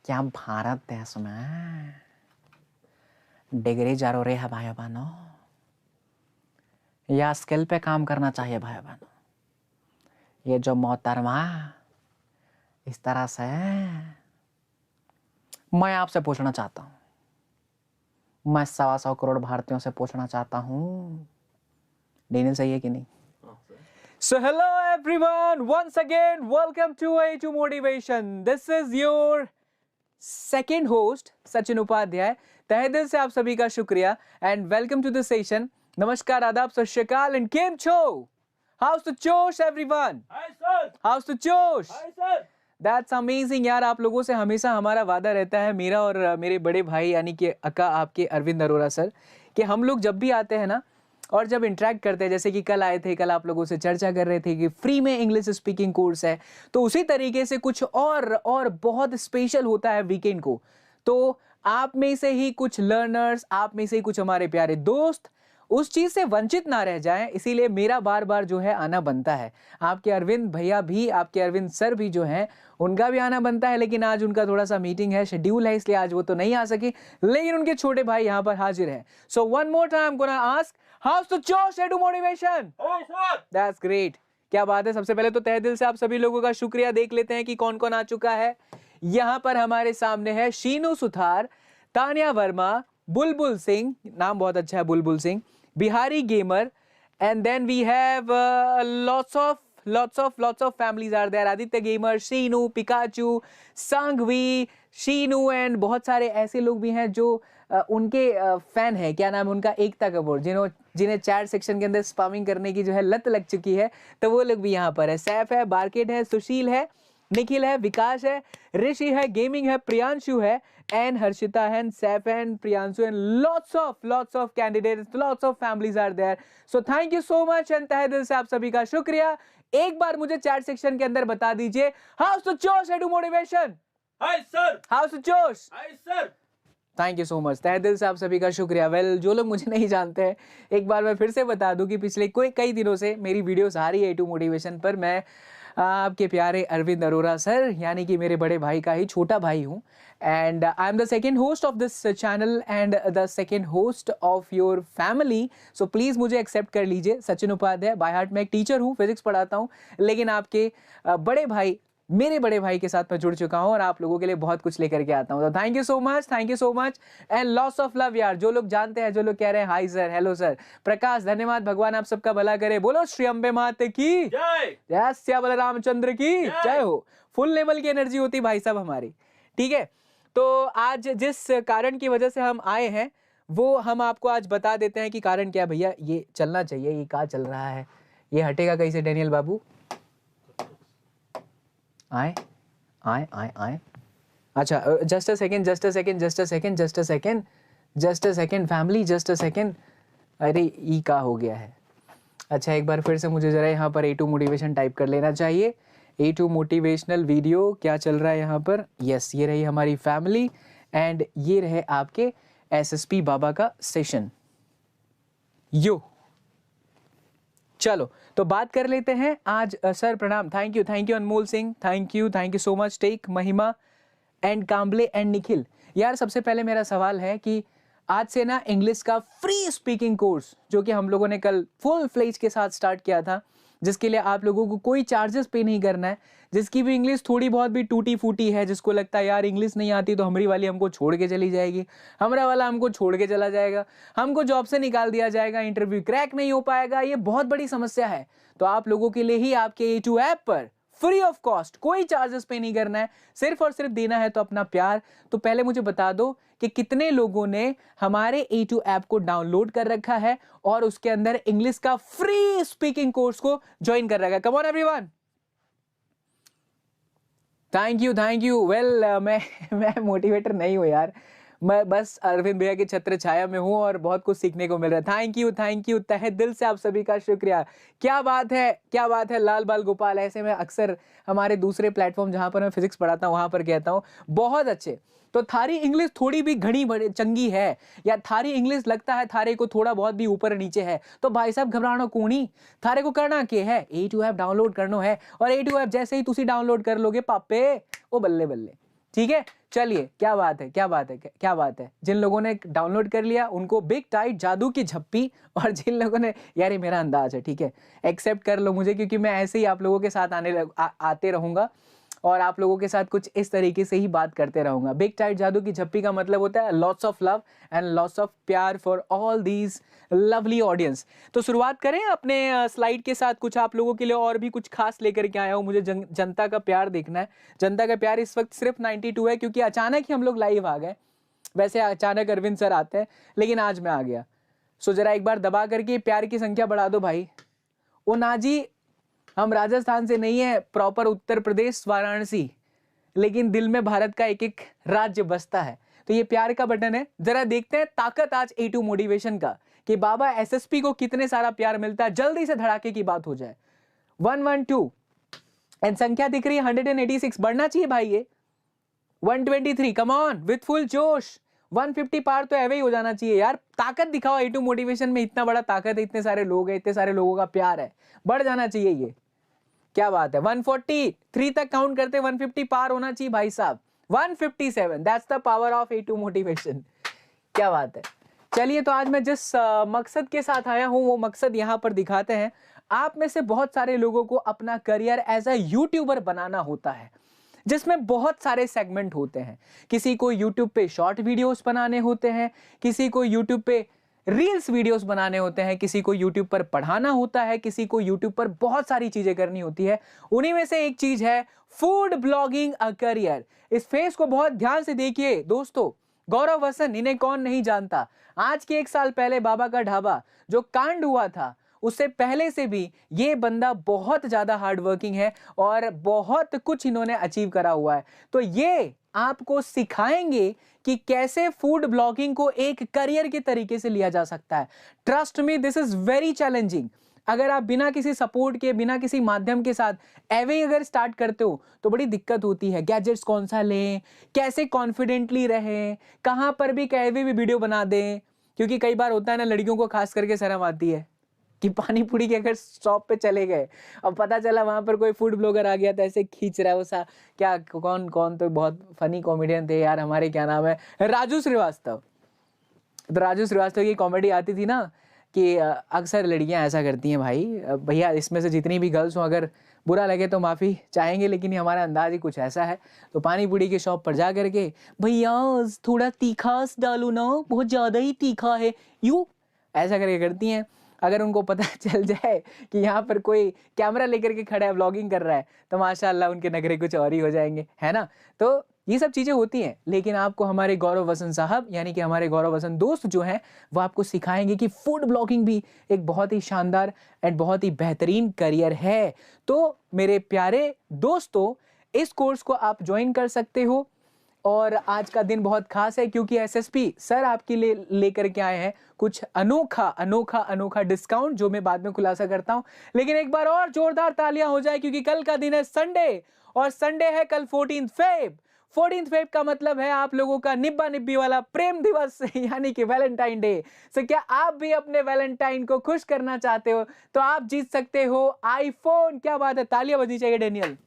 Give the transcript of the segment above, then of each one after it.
क्या भारत देश में डिग्री जरूरी है भाई बहनों, या स्किल पे काम करना चाहिए भाई बहनों? ये जो मोहतरमा इस तरह से, मैं आपसे पूछना चाहता हूँ, मैं 125 करोड़ भारतीयों से पूछना चाहता हूँ, डीनिल सही है कि नहीं? So hello everyone, once again welcome to A2 Motivation. This is your second host Sachin Upadhyay. तहे दिल से आप सभी का शुक्रिया and welcome to the session. नमस्कार, आदाब, सत श्री अकाल and केम छो? How's the जोश everyone? Hi sir. How's the जोश? Hi sir. That's amazing यार. आप लोगों से हमेशा हमारा वादा रहता है, मेरा और मेरे बड़े भाई यानी कि अक्का आपके अरविंद अरोरा सर, कि हम लोग जब भी आते हैं ना और जब इंटरेक्ट करते हैं, जैसे कि कल आए थे, कल आप लोगों से चर्चा कर रहे थे कि फ्री में इंग्लिश स्पीकिंग कोर्स है, तो उसी तरीके से कुछ और बहुत स्पेशल होता है वीकेंड को. तो आप में से ही कुछ लर्नर्स, आप में से ही कुछ हमारे प्यारे दोस्त उस चीज से वंचित ना रह जाएं, इसीलिए मेरा बार बार जो है आना बनता है. आपके अरविंद भैया भी, आपके अरविंद सर भी जो हैं, उनका भी आना बनता है, लेकिन आज उनका थोड़ा सा मीटिंग है, शेड्यूल है, इसलिए आज वो तो नहीं आ सके, लेकिन उनके छोटे भाई यहाँ पर हाजिर हैं. So one more time gonna ask, house the जोश A2 motivation? Hi sir. That's great. क्या बात है. सबसे पहले तो तहे दिल से आप सभी लोगों का शुक्रिया. देख लेते हैं कि कौन कौन आ चुका है. यहाँ पर हमारे सामने है शीनू सुथार, तान्या वर्मा, बुलबुल सिंह, नाम बहुत अच्छा है Bulbul Singh, Bihari gamer, and then we have lots of families are there. Aditya gamer, Sheenu, Pikachu, Sanghvi, Sheenu and बहुत सारे ऐसे लोग भी हैं जो उनके फैन है. क्या नाम है उनका? एकता कपूर, जिन्हें चैट सेक्शन के अंदर स्पैमिंग करने की जो है लत लग चुकी है, तो वो लोग भी यहाँ पर है. सैफ है, बार्केट है, सुशील है, निखिल है, विकास है, ऋषि है, गेमिंग है, प्रियांशु है, एंड हर्षिता है, Saif and Priyanshu and lots of candidates, lots of families are there. So thank you so much and तहे दिल से आप सभी का शुक्रिया. एक बार मुझे चैट सेक्शन के अंदर बता दीजिए, हाउस द जोश A2 motivation? Hi sir. House the जोश? Hi sir. Thank you so much. तहे दिल से आप सभी का शुक्रिया. वेल, जो लोग मुझे नहीं जानते हैं, एक बार मैं फिर से बता दूं कि पिछले कई दिनों से मेरी वीडियोस आ रही है A2 मोटिवेशन पर. मैं आपके प्यारे अरविंद अरोरा सर, यानी कि मेरे बड़े भाई का ही छोटा भाई हूँ, and I am the second host of this channel and the second host of your family. So please मुझे एक्सेप्ट कर लीजिए. Sachin Upadhyay by heart. मैं एक टीचर हूँ, फिजिक्स पढ़ाता हूँ, लेकिन आपके बड़े भाई, मेरे बड़े भाई के साथ मैं जुड़ चुका हूं और आप लोगों के लिए बहुत कुछ लेकर के आता हूं. तो thank you so much and lots of love यार. जो लोग जानते हैं, जो लोग कह रहे हैं हाय सर, हेलो सर, प्रकाश, धन्यवाद. भगवान आप सबका भला करे. बोलो श्री अम्बे माते की जय. जय. श्या बलरामचंद्र की जय हो. फुल लेवल की एनर्जी होती भाई साहब हमारी. ठीक है, तो आज जिस कारण की वजह से हम आए हैं वो हम आपको आज बता देते हैं कि कारण क्या है. भैया ये चलना चाहिए, ये कहाँ चल रहा है, ये हटेगा कैसे डेनियल बाबू? आए. अच्छा, just a second family, just a second. अरे ई का हो गया है. अच्छा, एक बार फिर से मुझे जरा यहाँ पर A2 मोटिवेशन टाइप कर लेना चाहिए. A2 मोटिवेशनल वीडियो क्या चल रहा है यहाँ पर? यस, ये रही हमारी फैमिली एंड ये रहे आपके SSP बाबा का सेशन. यो चलो तो बात कर लेते हैं आज. सर प्रणाम. Thank you Anmol Singh, thank you so much. Take, Mahima and Kamble and Nikhil. यार सबसे पहले मेरा सवाल है कि आज से ना इंग्लिश का फ्री स्पीकिंग कोर्स जो कि हम लोगों ने कल फुल फ्लेज के साथ स्टार्ट किया था, जिसके लिए आप लोगों को कोई चार्जेस पे नहीं करना है. जिसकी भी इंग्लिश थोड़ी बहुत भी टूटी फूटी है, जिसको लगता है यार इंग्लिश नहीं आती तो हमारी वाली हमको छोड़ के चली जाएगी, हमारा वाला हमको छोड़ के चला जाएगा, हमको जॉब से निकाल दिया जाएगा, इंटरव्यू क्रैक नहीं हो पाएगा, ये बहुत बड़ी समस्या है. तो आप लोगों के लिए ही आपके A2 ऐप पर फ्री ऑफ कॉस्ट, कोई चार्जेस पे नहीं करना है, सिर्फ और सिर्फ देना है तो अपना प्यार. तो पहले मुझे बता दो कि कितने लोगों ने हमारे A2 ऐप को डाउनलोड कर रखा है और उसके अंदर इंग्लिश का फ्री स्पीकिंग कोर्स को ज्वाइन कर रखा है. Come on everyone. Thank you. Well, मैं मोटिवेटर नहीं हूं यार, मैं बस अरविंद भैया की छत्र छाया में हूं और बहुत कुछ सीखने को मिल रहा है. थैंक यू तहे दिल से आप सभी का शुक्रिया. क्या बात है लाल बाल गोपाल. ऐसे में अक्सर हमारे दूसरे प्लेटफॉर्म जहां पर मैं फिजिक्स पढ़ाता हूं वहां पर कहता हूं बहुत अच्छे. तो थारी इंग्लिश थोड़ी भी घनी बड़ी चंगी है, या थारी इंग्लिश लगता है थारे को थोड़ा बहुत भी ऊपर नीचे है, तो भाई साहब घबराना कोनी. थारे को करना क्या है, A2 ऐप डाउनलोड करना है, और A2 ऐप जैसे ही तुसी डाउनलोड कर लोगे पापे, ओ बल्ले बल्ले, ठीक है, चलिए क्या बात है, क्या बात है, क्या बात है। जिन लोगों ने डाउनलोड कर लिया उनको बिग टाइट जादू की झप्पी, और जिन लोगों ने, यार ये मेरा अंदाज है, ठीक है, एक्सेप्ट कर लो मुझे, क्योंकि मैं ऐसे ही आप लोगों के साथ आते रहूंगा और आप लोगों के साथ कुछ इस तरीके से ही बात करते रहूंगा। बिग टाइट जादू की झप्पी का मतलब होता है lots of love and lots of प्यार for all these lovely audience. तो शुरुआत करें अपने स्लाइड के साथ। कुछ आप लोगों के लिए और भी कुछ खास लेकर के आया हूं। मुझे जनता का प्यार देखना है। जनता का प्यार इस वक्त सिर्फ 92 है, क्योंकि अचानक ही हम लोग लाइव आ गए। वैसे अचानक अरविंद सर आते हैं, लेकिन आज मैं आ गया। सो जरा एक बार दबा करके प्यार की संख्या बढ़ा दो भाई। ओ नाजी, हम राजस्थान से नहीं है, प्रॉपर उत्तर प्रदेश वाराणसी, लेकिन दिल में भारत का एक एक राज्य बसता है। तो ये प्यार का बटन है। जरा देखते हैं ताकत आज A2 मोटिवेशन का, कि बाबा SSP को कितने सारा प्यार मिलता है। जल्दी से धड़ाके की बात हो जाए। 112 एंड संख्या दिख रही है 186, बढ़ना चाहिए भाई ये। 123, कम ऑन विथ फुल जोश। 150 पार तो एवे ही हो जाना चाहिए यार। ताकत दिखाओ A2 मोटिवेशन में, इतना बड़ा ताकत है, इतने सारे लोग हैं, इतने सारे लोगों का प्यार है, बढ़ जाना चाहिए ये। क्या बात है। 143 तक काउंट करते, 150 पार होना चाहिए भाई साहब। 157, that's the power of A2 motivation. क्या बात है। चलिए, तो आज मैं जिस मकसद के साथ आया हूं वो मकसद यहां पर दिखाते हैं। आप में से बहुत सारे लोगों को अपना करियर एज अ यूट्यूबर बनाना होता है, जिसमें बहुत सारे सेगमेंट होते हैं। किसी को यूट्यूब पे शॉर्ट वीडियोस बनाने होते हैं, किसी को यूट्यूब पे रील्स वीडियोस बनाने होते हैं, किसी को यूट्यूब पर पढ़ाना होता है, किसी को यूट्यूब पर बहुत सारी चीजें करनी होती है। उन्हीं में से एक चीज है फूड ब्लॉगिंग अ करियर। इस फेस को बहुत ध्यान से देखिए दोस्तों। गौरव वसन, इन्हें कौन नहीं जानता। आज के 1 साल पहले बाबा का ढाबा जो कांड हुआ था, उससे पहले से भी ये बंदा बहुत ज्यादा हार्ड वर्किंग है और बहुत कुछ इन्होंने अचीव करा हुआ है। तो ये आपको सिखाएंगे कि कैसे फूड ब्लॉगिंग को एक करियर के तरीके से लिया जा सकता है। Trust me, this is very challenging. अगर आप बिना किसी सपोर्ट के, बिना किसी माध्यम के साथ एवे अगर स्टार्ट करते हो तो बड़ी दिक्कत होती है। गैजेट्स कौन सा लें, कैसे कॉन्फिडेंटली रहें, कहां पर भी कैवे भी वीडियो बना दें। क्योंकि कई बार होता है ना, लड़कियों को खास करके शर्म आती है कि पानी पूरी के अगर शॉप पे चले गए, अब पता चला वहां पर कोई फूड ब्लॉगर आ गया तो ऐसे खींच रहा है वो सा, क्या कौन कौन, तो बहुत फनी कॉमेडियन थे यार हमारे, क्या नाम है, राजू श्रीवास्तव। तो राजू श्रीवास्तव की कॉमेडी आती थी ना कि अक्सर लड़कियां ऐसा करती हैं भाई, भैया इसमें से जितनी भी गर्ल्स हो, अगर बुरा लगे तो माफ़ी चाहेंगे, लेकिन ये हमारा अंदाज ही कुछ ऐसा है। तो पानी पूरी के शॉप पर जा करके, भैया थोड़ा तीखा डालो ना, बहुत ज़्यादा ही तीखा है, यूँ ऐसा करके करती हैं। अगर उनको पता चल जाए कि यहाँ पर कोई कैमरा लेकर के खड़ा है, व्लॉगिंग कर रहा है, तो माशाल्लाह उनके नखरे कुछ और ही हो जाएंगे, है ना। तो ये सब चीज़ें होती हैं, लेकिन आपको हमारे गौरव वसन साहब, यानी कि हमारे गौरव वसन दोस्त जो हैं, वो आपको सिखाएंगे कि फूड ब्लॉगिंग भी एक बहुत ही शानदार एंड बहुत ही बेहतरीन करियर है। तो मेरे प्यारे दोस्तों, इस कोर्स को आप ज्वाइन कर सकते हो। और आज का दिन बहुत खास है क्योंकि SSP सर आपके लिए लेकर के आए हैं कुछ अनोखा अनोखा अनोखा डिस्काउंट, जो मैं बाद में खुलासा करता हूं। लेकिन एक बार और जोरदार तालियां हो जाए, क्योंकि कल का दिन है संडे, और संडे है कल 14 फेब। 14 फेब का मतलब है आप लोगों का निब्बा निब्बी वाला प्रेम दिवस यानी कि वैलेंटाइन डे। सो क्या आप भी अपने वैलेंटाइन को खुश करना चाहते हो तो आप जीत सकते हो आईफोन। क्या बात है, तालियां बजनी चाहिए Daniel,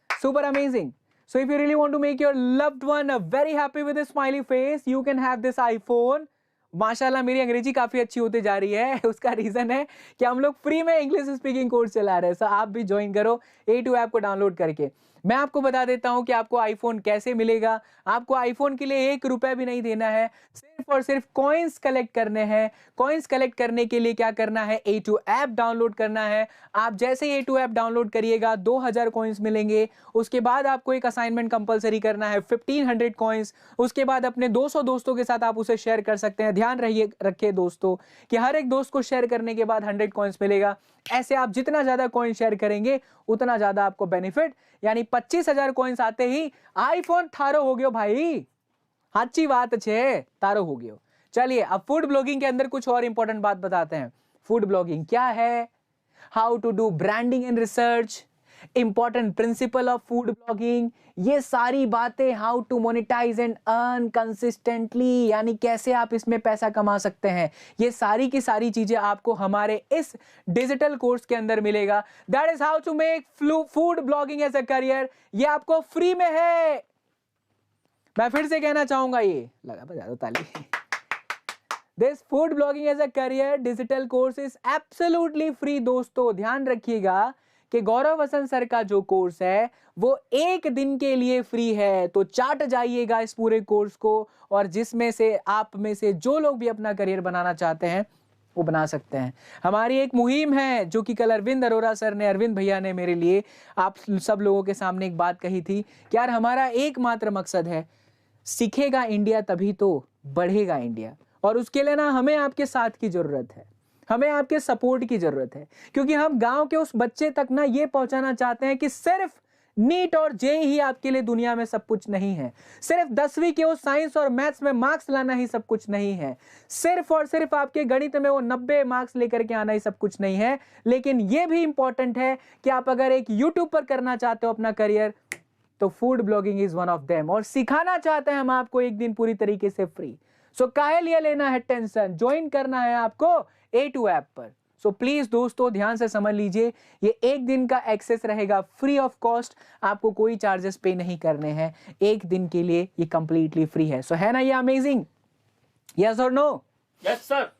super amazing. So if you really want to make your loved one very happy with a smiley face, you can have this iPhone। माशाल्लाह मेरी अंग्रेजी काफी अच्छी होती जा रही है। उसका रीजन है कि हम लोग फ्री में इंग्लिश स्पीकिंग कोर्स चला रहे हैं। सो आप भी ज्वाइन करो A2 ऐप को डाउनलोड करके। मैं आपको बता देता हूं कि आपको आईफोन कैसे मिलेगा। आपको आईफोन के लिए 1 रुपया भी नहीं देना है, सिर्फ और सिर्फ कॉइन्स कलेक्ट करने हैं। कॉइन्स कलेक्ट करने के लिए क्या करना है, A2 ऐप डाउनलोड करना है। आप जैसे ही A2 ऐप डाउनलोड करिएगा 2000 कॉइन्स मिलेंगे। उसके बाद आपको एक असाइनमेंट कंपलसरी करना है 1500 कॉइन्स। उसके बाद अपने 200 दोस्तों के साथ आप उसे शेयर कर सकते हैं। ध्यान रखिए दोस्तों कि हर एक दोस्त को शेयर करने के बाद 100 कॉइन्स मिलेगा। ऐसे आप जितना ज्यादा कॉइन शेयर करेंगे उतना ज्यादा आपको बेनिफिट, यानी 25,000 कॉइन्स आते ही आईफोन थारो हो गयो भाई। अच्छी बात छे, तारो हो गयो। चलिए अब फूड ब्लॉगिंग के अंदर कुछ और इंपॉर्टेंट बात बताते हैं। फूड ब्लॉगिंग क्या है, how to do branding and research, important principle of food blogging, ये सारी बातें, how to monetize and earn consistently, यानी कैसे आप इसमें पैसा कमा सकते हैं, ये सारी की सारी चीजें आपको हमारे इस डिजिटल कोर्स के अंदर मिलेगा। That is how to make food blogging as a career. ये आपको फ्री में है। मैं फिर से कहना चाहूंगा, ये लगा बजा दो ताली। This food blogging as a career digital course is absolutely free. दोस्तों ध्यान रखिएगा कि गौरव वसंत सर का जो कोर्स है वो एक दिन के लिए फ्री है, तो चाट जाइएगा इस पूरे कोर्स को, और जिसमें से आप में से जो लोग भी अपना करियर बनाना चाहते हैं वो बना सकते हैं। हमारी एक मुहिम है जो कि कल अरविंद अरोरा सर ने, अरविंद भैया ने मेरे लिए, आप सब लोगों के सामने एक बात कही थी कि यार हमारा एकमात्र मकसद है, सीखेगा इंडिया तभी तो बढ़ेगा इंडिया, और उसके लिए ना हमें आपके साथ की जरूरत है, हमें आपके सपोर्ट की जरूरत है, क्योंकि हम गांव के उस बच्चे तक ना ये पहुंचाना चाहते हैं कि सिर्फ नीट और जेईई ही आपके लिए दुनिया में सब कुछ नहीं है, सिर्फ 10वीं के उस साइंस और मैथ्स में मार्क्स लाना ही सब कुछ नहीं है, सिर्फ और सिर्फ आपके गणित में वो 90 मार्क्स लेकर के आना ही सब कुछ नहीं है, लेकिन ये भी इंपॉर्टेंट है कि आप अगर एक यूट्यूब पर करना चाहते हो अपना करियर, तो food blogging is one of them, और सिखाना चाहते हैं हम आपको एक दिन पूरी तरीके से फ्री। सो काहे लिए लेना है टेंशन, ज्वाइन करना है आपको A2 ऐप पर। सो प्लीज दोस्तों ध्यान से समझ लीजिए, ये एक दिन का एक्सेस रहेगा फ्री ऑफ कॉस्ट, आपको कोई चार्जेस पे नहीं करने हैं, एक दिन के लिए ये कंप्लीटली फ्री है। सो है ना ये अमेजिंग? यस और नो? Yes sir.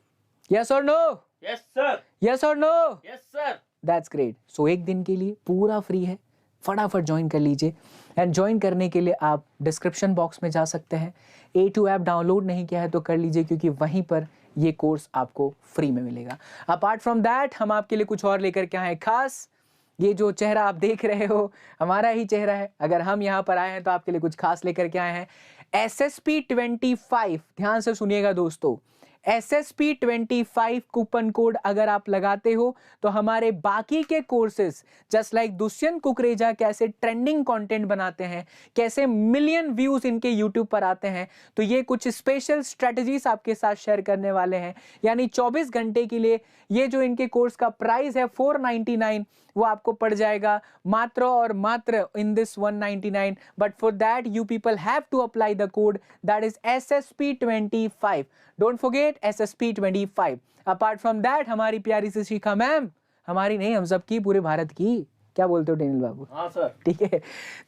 यस और नो? Yes sir. यस और no? Yes sir. That's great. So एक दिन के लिए पूरा फ्री है, फटाफट ज्वाइन कर लीजिए। एंड ज्वाइन करने के लिए आप डिस्क्रिप्शन बॉक्स में जा सकते हैं, A2 ऐप डाउनलोड नहीं किया है तो कर लीजिए, क्योंकि वहीं पर ये कोर्स आपको फ्री में मिलेगा। अपार्ट फ्रॉम दैट हम आपके लिए कुछ और लेकर के आए हैं खास। ये जो चेहरा आप देख रहे हो हमारा ही चेहरा है, अगर हम यहाँ पर आए हैं तो आपके लिए कुछ खास लेकर के आए हैं। SSP25, ध्यान से सुनिएगा दोस्तों, SSP25 कूपन कोड अगर आप लगाते हो तो हमारे बाकी के courses just like Dushyant Kukreja कैसे ट्रेंडिंग कंटेंट बनाते हैं, कैसे मिलियन व्यूज इनके यूट्यूब पर आते हैं, तो ये कुछ स्पेशल स्ट्रेटजीज आपके साथ शेयर करने वाले हैं। यानी 24 घंटे के लिए ये जो इनके कोर्स का प्राइस है 499, वो आपको पड़ जाएगा मात्र और मात्र in this 199, but for that you people have to apply the code, that is SSP25। Don't forget SSP25। Apart from that हमारी प्यारी सी शिखा मैम, हमारी नहीं हम सब की, पूरे भारत की, क्या बोलते हो डेनियल बाबू? हाँ सर। ठीक है,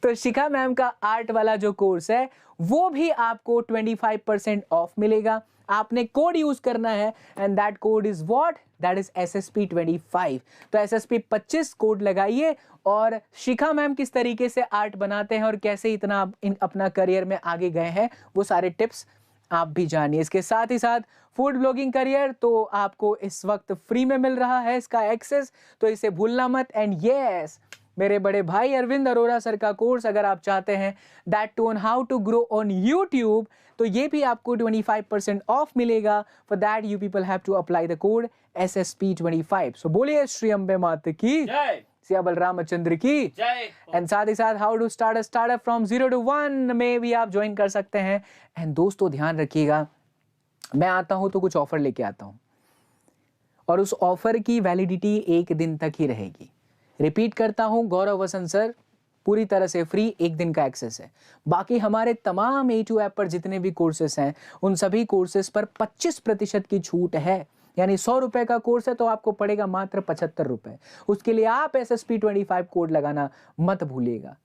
तो शिखा मैम का आर्ट वाला जो कोर्स है वो भी आपको 25% ऑफ मिलेगा। आपने कोड यूज करना है and that code is what, that is SSP25। तो SSP25 कोड लगाइए, और शिखा मैम किस तरीके से आर्ट बनाते हैं और कैसे इतना अपना करियर में आगे गए हैं वो सारे टिप्स आप भी जानिए। इसके साथ ही साथ फूड ब्लॉगिंग करियर तो आपको इस वक्त फ्री में मिल रहा है इसका एक्सेस, तो इसे भूलना मत। एंड यस, मेरे बड़े भाई अरविंद अरोरा सर का कोर्स अगर आप चाहते हैं, that too on how to grow on YouTube, तो ये भी आपको 25% ऑफ मिलेगा। For that you people have to apply the code SSP25। So बोलिए श्री अम्बे माता की जय, सिया बलरामचंद्र की जय। एंड साथ ही साथ how to start a startup from 0 to 1 में भी आप ज्वाइन कर सकते हैं। एंड दोस्तों ध्यान रखिएगा, मैं आता हूं तो कुछ ऑफर लेके आता हूं, और उस ऑफर की वैलिडिटी एक दिन तक ही रहेगी। रिपीट करता हूं, गौरव वसंत सर पूरी तरह से फ्री, एक दिन का एक्सेस है। बाकी हमारे तमाम A2 ऐप पर जितने भी कोर्सेस हैं उन सभी कोर्सेस पर 25% की छूट है। यानी 100 रुपए का कोर्स है तो आपको पड़ेगा मात्र 75 रुपए। उसके लिए आप SSP25 कोड लगाना मत भूलिएगा।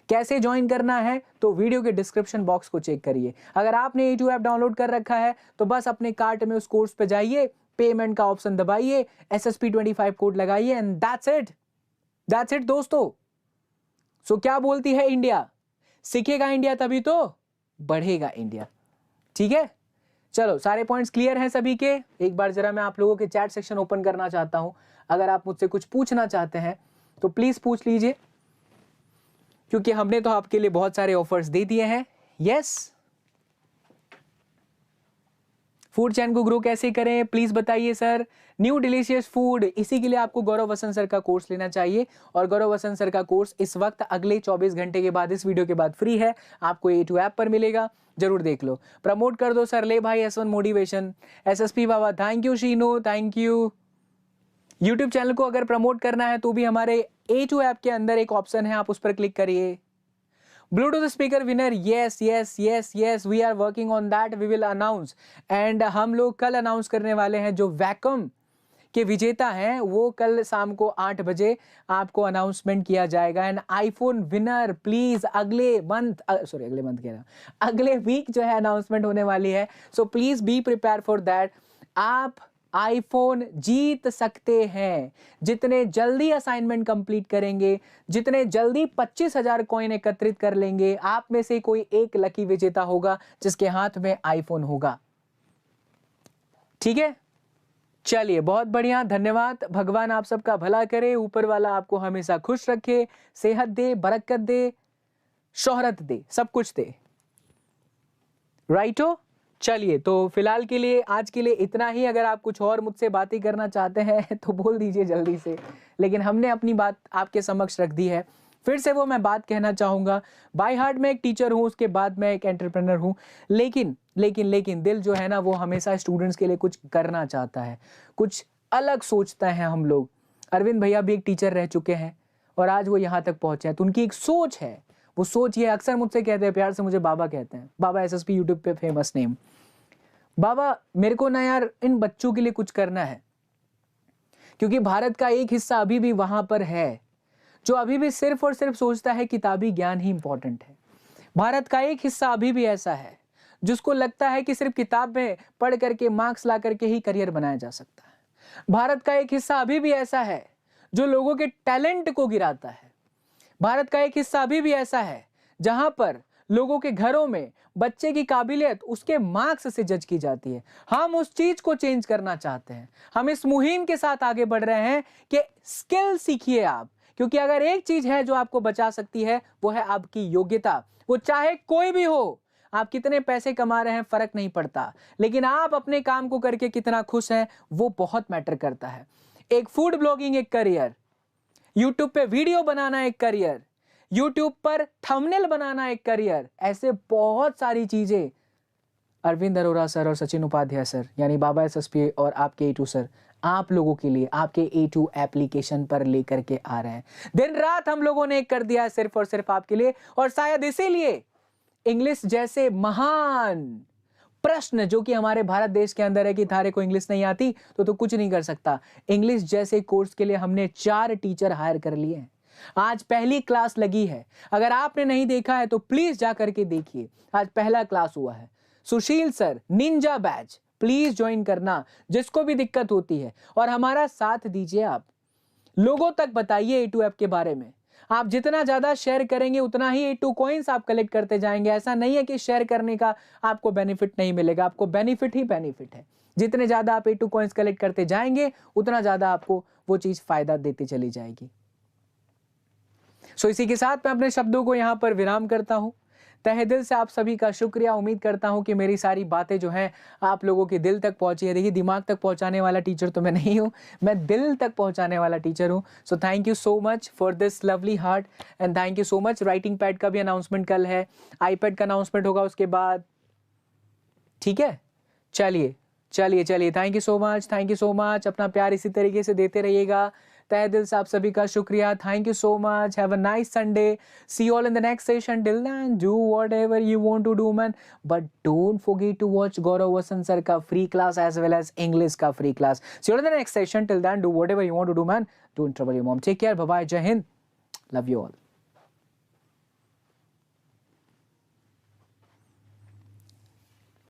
कैसे ज्वाइन करना है तो वीडियो के डिस्क्रिप्शन बॉक्स को चेक करिए। अगर आपने A2 ऐप डाउनलोड कर रखा है तो बस अपने कार्ट में उस कोर्स पे जाइए, पेमेंट का ऑप्शन दबाइए, SSP25 कोड लगाइए and that's it, that's it दोस्तों। सो क्या बोलती है इंडिया? सीखेगा इंडिया तभी तो बढ़ेगा इंडिया। ठीक है, चलो सारे पॉइंट्स क्लियर हैं सभी के। एक बार जरा मैं आप लोगों के चैट सेक्शन ओपन करना चाहता हूं। अगर आप मुझसे कुछ पूछना चाहते हैं तो प्लीज पूछ लीजिए, क्योंकि हमने तो आपके लिए बहुत सारे ऑफर्स दे दिए हैं। यस, फूड चैन को ग्रो कैसे करें प्लीज बताइए सर। न्यू डिलीशियस फूड, इसी के लिए आपको गौरव वसंत सर का कोर्स लेना चाहिए, और गौरव वसंत सर का कोर्स इस वक्त अगले 24 घंटे के बाद, इस वीडियो के बाद फ्री है, आपको A2 ऐप पर मिलेगा, जरूर देख लो। प्रमोट कर दो सर, ले भाई S1 मोटिवेशन, SSP बाबा, थैंक यू शीनो, थैंक यू। यूट्यूब चैनल को अगर प्रमोट करना है तो भी हमारे A2 ऐप के अंदर एक ऑप्शन है, आप उस पर क्लिक करिए। Bluetooth speaker winner, yes yes yes yes, we are working on that, we will announce. And हम लोग कल अनाउंस करने वाले हैं जो वैकम के विजेता हैं, वो कल शाम को 8 बजे आपको अनाउंसमेंट किया जाएगा। एंड आईफोन विनर प्लीज अगले मंथ कह रहा, अगले वीक जो है अनाउंसमेंट होने वाली है। So please be prepare for that. आप आईफोन जीत सकते हैं जितने जल्दी असाइनमेंट कंप्लीट करेंगे, जितने जल्दी 25,000 कॉइन एकत्रित कर लेंगे, आप में से कोई एक लकी विजेता होगा जिसके हाथ में आईफोन होगा। ठीक है, चलिए बहुत बढ़िया, धन्यवाद। भगवान आप सबका भला करे, ऊपर वाला आपको हमेशा खुश रखे, सेहत दे, बरकत दे, शोहरत दे, सब कुछ दे। राइटो, चलिए तो फिलहाल के लिए आज के लिए इतना ही। अगर आप कुछ और मुझसे बातें करना चाहते हैं तो बोल दीजिए जल्दी से, लेकिन हमने अपनी बात आपके समक्ष रख दी है। फिर से वो मैं बात कहना चाहूंगा, बाय हार्ट मैं एक टीचर हूं, उसके बाद मैं एक एंटरप्रेन्योर हूं, लेकिन लेकिन लेकिन दिल जो है ना वो हमेशा स्टूडेंट्स के लिए कुछ करना चाहता है, कुछ अलग सोचता है हम लोग। अरविंद भैया भी एक टीचर रह चुके हैं और आज वो यहाँ तक पहुंचे हैं, तो उनकी एक सोच है। वो सोच ये अक्सर मुझसे कहते हैं, प्यार से मुझे बाबा कहते हैं, बाबा एसएसपी यूट्यूब पे फेमस नेम। बाबा मेरे को ना यार इन बच्चों के लिए कुछ करना है, क्योंकि भारत का एक हिस्सा अभी भी वहां पर है जो अभी भी सिर्फ और सिर्फ सोचता है किताबी ज्ञान ही इंपॉर्टेंट है। भारत का एक हिस्सा अभी भी ऐसा है जिसको लगता है कि सिर्फ किताब में पढ़ करके मार्क्स ला करके ही करियर बनाया जा सकता है। भारत का एक हिस्सा अभी भी ऐसा है जो लोगों के टैलेंट को गिराता है। भारत का एक हिस्सा अभी भी ऐसा है जहां पर लोगों के घरों में बच्चे की काबिलियत उसके मार्क्स से जज की जाती है। हम उस चीज को चेंज करना चाहते हैं। हम इस मुहिम के साथ आगे बढ़ रहे हैं कि स्किल सीखिए आप, क्योंकि अगर एक चीज है जो आपको बचा सकती है वो है आपकी योग्यता। वो चाहे कोई भी हो, आप कितने पैसे कमा रहे हैं फर्क नहीं पड़ता, लेकिन आप अपने काम को करके कितना खुश हैं वो बहुत मैटर करता है। एक फूड ब्लॉगिंग एक करियर, यूट्यूब पे वीडियो बनाना एक करियर, यूट्यूब पर थंबनेल बनाना एक करियर, ऐसे बहुत सारी चीजें अरविंद अरोरा सर और सचिन उपाध्याय सर यानी बाबा एसएसपी और आपके A2 सर आप लोगों के लिए आपके A2 एप्लीकेशन पर लेकर के आ रहे हैं। दिन रात हम लोगों ने एक कर दिया है सिर्फ और सिर्फ आपके लिए, और शायद इसीलिए इंग्लिश जैसे महान प्रश्न जो कि हमारे भारत देश के अंदर है कि थारे को इंग्लिश नहीं आती तो कुछ नहीं कर सकता, इंग्लिश जैसे कोर्स के लिए हमने 4 टीचर हायर कर लिए हैं। आज पहली क्लास लगी है, अगर आपने नहीं देखा है तो प्लीज जा करके देखिए। आज पहला क्लास हुआ है। Sushil sir ninja batch please join करना, जिसको भी दिक्कत होती है, और हमारा साथ दीजिए। आप लोगों तक बताइए A2 ऐप के बारे में। आप जितना ज्यादा शेयर करेंगे उतना ही A2 कॉइंस आप कलेक्ट करते जाएंगे। ऐसा नहीं है कि शेयर करने का आपको बेनिफिट नहीं मिलेगा, आपको बेनिफिट ही बेनिफिट है। जितने ज्यादा आप A2 कॉइंस कलेक्ट करते जाएंगे उतना ज्यादा आपको वो चीज फायदा देती चली जाएगी। सो इसी के साथ मैं अपने शब्दों को यहां पर विराम करता हूं। तहे दिल से आप सभी का शुक्रिया। उम्मीद करता हूं कि मेरी सारी बातें जो हैं आप लोगों के दिल तक पहुंची है। देखिए दिमाग तक पहुंचाने वाला टीचर तो मैं नहीं हूं, मैं दिल तक पहुंचाने वाला टीचर हूं। So thank you so much for this lovely heart and thank you so much. Writing pad का भी अनाउंसमेंट कल है, आईपैड का अनाउंसमेंट होगा उसके बाद। ठीक है, चलिए चलिए चलिए, thank you so much, thank you so much. अपना प्यार इसी तरीके से देते रहिएगा। तहे दिल से आप सभी का शुक्रिया। Thank you so much. Have a nice Sunday. See you all in the next session. Till then do whatever you want to do man, but don't forget to watch Gaurav Vasant sir का free class as well as English का free class. See you all in the next session. Till then do whatever you want to do man, don't trouble your mom. Take care, bye bye, जय Hind, love you all.